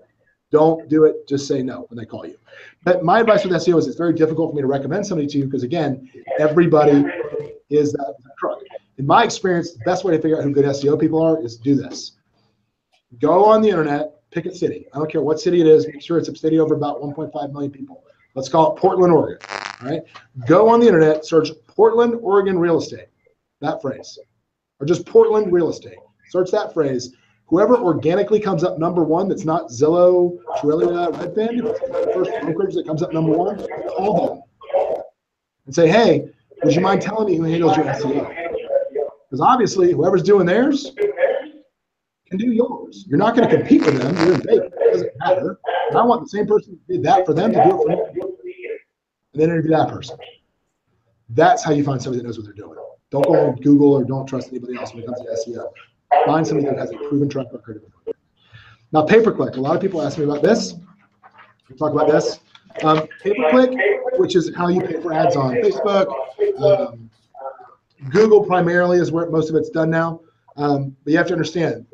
S1: Don't do it. Just say no when they call you. But my advice with SEO is it's very difficult for me to recommend somebody to you because, again, everybody is that crook. In my experience, the best way to figure out who good SEO people are is do this. Go on the internet, pick a city. I don't care what city it is. Make sure it's a city over about 1.5 million people. Let's call it Portland, Oregon. All right. Go on the internet, search Portland, Oregon real estate. That phrase. Or just Portland real estate. Search that phrase. Whoever organically comes up #1 that's not Zillow, Trulia, Redfin, if it's the first brokerage that comes up #1, call them and say, hey, would you mind telling me who handles your SEO? Because obviously, whoever's doing theirs can do yours. You're not going to compete with them. You're in Vegas. It doesn't matter. And I want the same person who did that for them to do it for me. And then interview that person. That's how you find somebody that knows what they're doing. Don't go on Google or don't trust anybody else when it comes to SEO. Find somebody that has a proven track record. Now, pay-per-click. A lot of people ask me about this. We'll talk about this. Pay-per-click, which is how you pay for ads on Facebook. Google primarily is where most of it's done now. But you have to understand,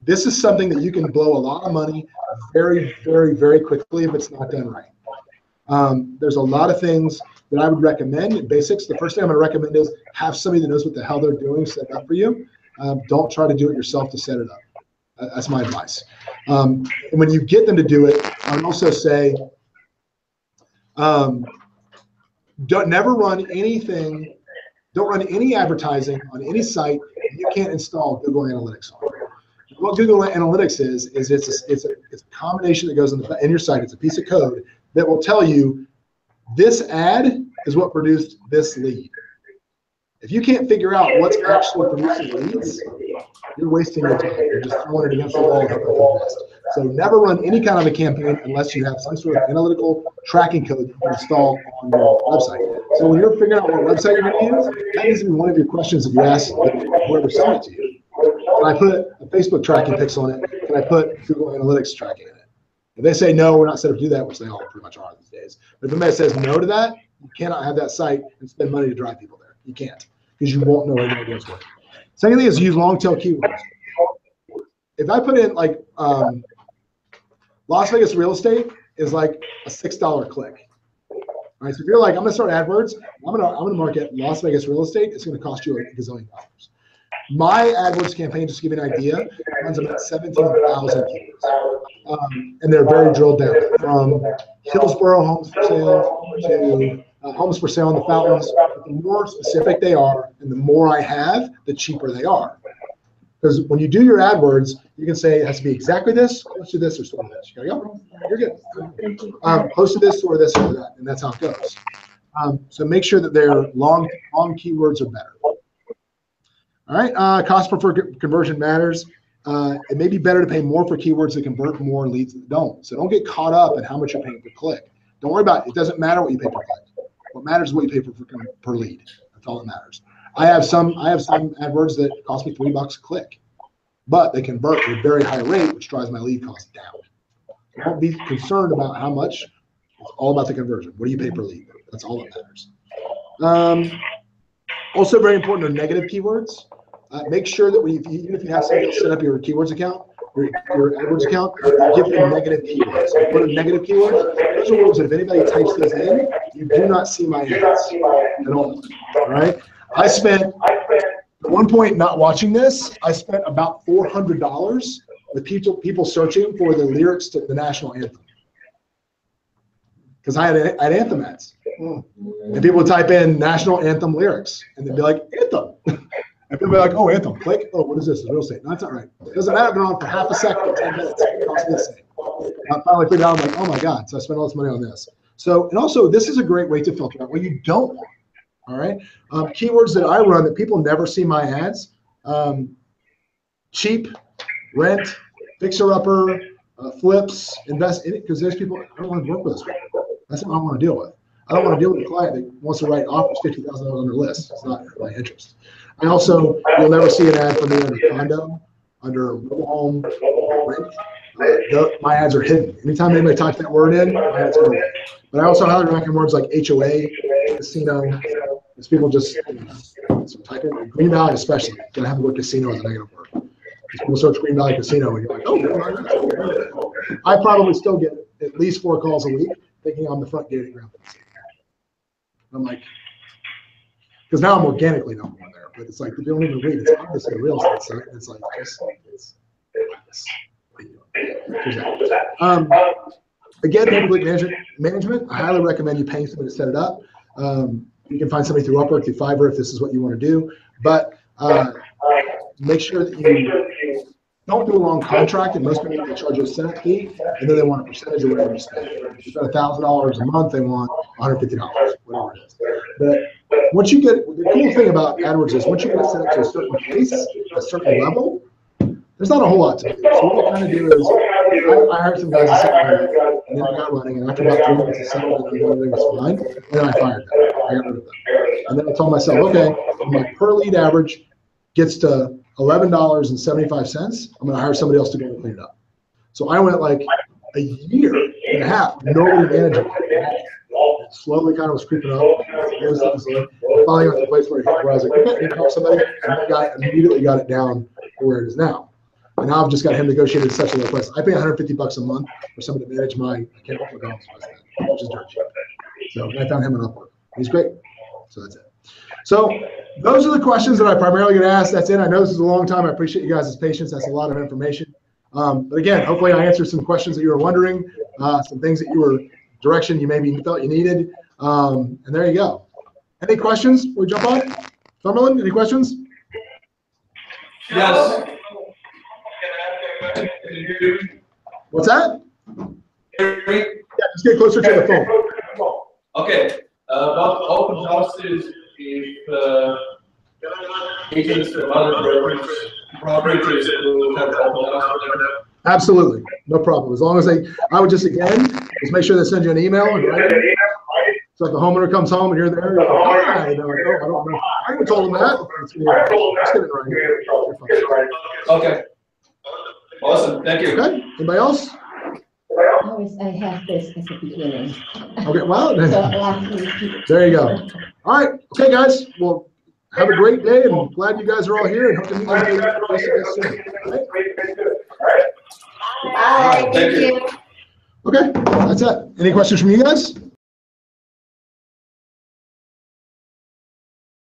S1: this is something that you can blow a lot of money very, very, very quickly if it's not done right. There's a lot of things that I would recommend in basics. The first thing I'm going to recommend is have somebody that knows what the hell they're doing set up for you. Don't try to do it yourself to set it up. That's my advice. And when you get them to do it, I would also say, never run anything. Don't run any advertising on any site that you can't install Google Analytics on. What Google Analytics is it's a combination that goes in your site. It's a piece of code that will tell you this ad is what produced this lead. If you can't figure out what's actually producing leads, you're wasting your time. You're just throwing it against the wall. So never run any kind of a campaign unless you have some sort of analytical tracking code you can install on your website. So when you're figuring out what website you're going to use, that needs to be one of your questions that you ask whoever's selling it to you. Can I put a Facebook tracking pixel on it? Can I put Google Analytics tracking in it? If they say no, we're not set up to do that, which they all pretty much are these days. But if somebody says no to that, you cannot have that site and spend money to drive people there. You can't, because you won't know what's working. Second thing is use long tail keywords. If I put in like Las Vegas real estate is like a $6 click. All right, so if you're like, I'm gonna start AdWords, I'm gonna market Las Vegas real estate, it's gonna cost you a gazillion dollars. My AdWords campaign, just to give you an idea, runs about 17,000 keywords. And they're very drilled down, from Hillsborough homes for sale to homes for sale in the Fountains. The more specific they are and the more I have, the cheaper they are. Because when you do your AdWords, you can say it has to be exactly this, close to this, or sort of this. You gotta go. You're good. Close to this, or this, or that, and that's how it goes. So make sure that their long keywords are better. All right, cost per conversion matters. It may be better to pay more for keywords that convert more leads that don't. So don't get caught up in how much you're paying per click. Don't worry about it. It doesn't matter what you pay per click. What matters is what you pay per lead. That's all that matters. I have some AdWords that cost me $3 a click, but they convert at a very high rate, which drives my lead cost down. So don't be concerned about how much. It's all about the conversion. What do you pay per lead? That's all that matters. Also very important are negative keywords. Make sure that even if you have somebody else set up your keywords account, your AdWords account, give them negative keywords. What are negative keywords? Those are words that if anybody types these in, you do not see my ads at all. All right? I spent, at one point not watching this, I spent about $400 with people searching for the lyrics to the national anthem. Because I had anthem ads. And people would type in national anthem lyrics, and they'd be like, anthem. And people would be like, oh, anthem, click. Oh, what is this? It's real estate. No, that's not right. It doesn't matter if they're on for half a second or 10 minutes. It costs me the same. I finally figured out, I'm like, oh my God. So I spent all this money on this. So, and also, this is a great way to filter out what you don't want. All right. Keywords that I run that people never see my ads: cheap, rent, fixer-upper, flips, invest in it. Because there's people, I don't want to work with those people. That's what I want to deal with. I don't want to deal with a client that wants to write offers $50,000 on their list. It's not my interest. I also, you'll never see an ad for me under condo, under mobile home, rent. My ads are hidden. Anytime anybody types that word in, my ads are hidden. But I also highly recommend words like HOA, casino, because people just type in Green Valley, especially. You can have the word casino as a negative word. Because people search Green Valley Casino, and you're like, oh, I probably still get at least 4 calls a week thinking I'm the front gate at Grand Casino. I'm like, because now I'm organically number one there, but it's like, they don't even read. It's obviously a real estate site. It's like, again, pay-per-click management, I highly recommend you paying somebody to set it up. You can find somebody through Upwork, through Fiverr, if this is what you want to do. But make sure that you don't do a long contract, and most people they charge you a setup fee, and then they want a percentage of whatever you spend. If you spend $1,000 a month, they want $150, whatever it is. But once you get, the cool thing about AdWords is once you get set up to a certain pace, a certain level, there's not a whole lot to do. So what we kind of do is, I hired some guys to set me up, and then I got running, and after about 3 months of settled, and everything was fine, and then I fired them. I got rid of them. And then I told myself, okay, my per lead average gets to $11.75. I'm going to hire somebody else to go and clean it up. So I went like a year and a half, nobody managing it. It slowly kind of was creeping up. Finally got to the place where I was like, okay, I need to help somebody. And that guy immediately got it down to where it is now. And now I've just got him negotiated such a low price. I pay $150 a month for somebody to manage my account, which is dirt cheap. So I found him an Upwork. He's great. So that's it. So those are the questions that I primarily get asked. That's it. I know this is a long time. I appreciate you guys' patience. That's a lot of information. But again, hopefully I answered some questions that you were wondering, some things that you were direction you maybe felt you needed. And there you go. Any questions? We jump on? Summerlin, any questions?
S7: Yes.
S1: What's that? Yeah, just get closer to the phone.
S7: Okay. About open houses, if agents from other brokerages will have open houses.
S1: Absolutely, no problem. As long as I would just again, just make sure they send you an email and write it. So if the homeowner comes home and you're there, you're like, hi, they're like, oh, I don't know. I haven't told them that. Just get it right here.
S7: Okay. Awesome. Thank you.
S1: Okay. Anybody else?
S8: I have this as a beginning.
S1: Okay. Well,
S8: So allow me to keep-
S1: there you go. All right. Okay, guys. Well, have a great day, and I'm glad you guys are all here, and hope to meet you guys soon. All right?
S8: Bye, thank you.
S1: Okay. That's it. Any questions from you guys?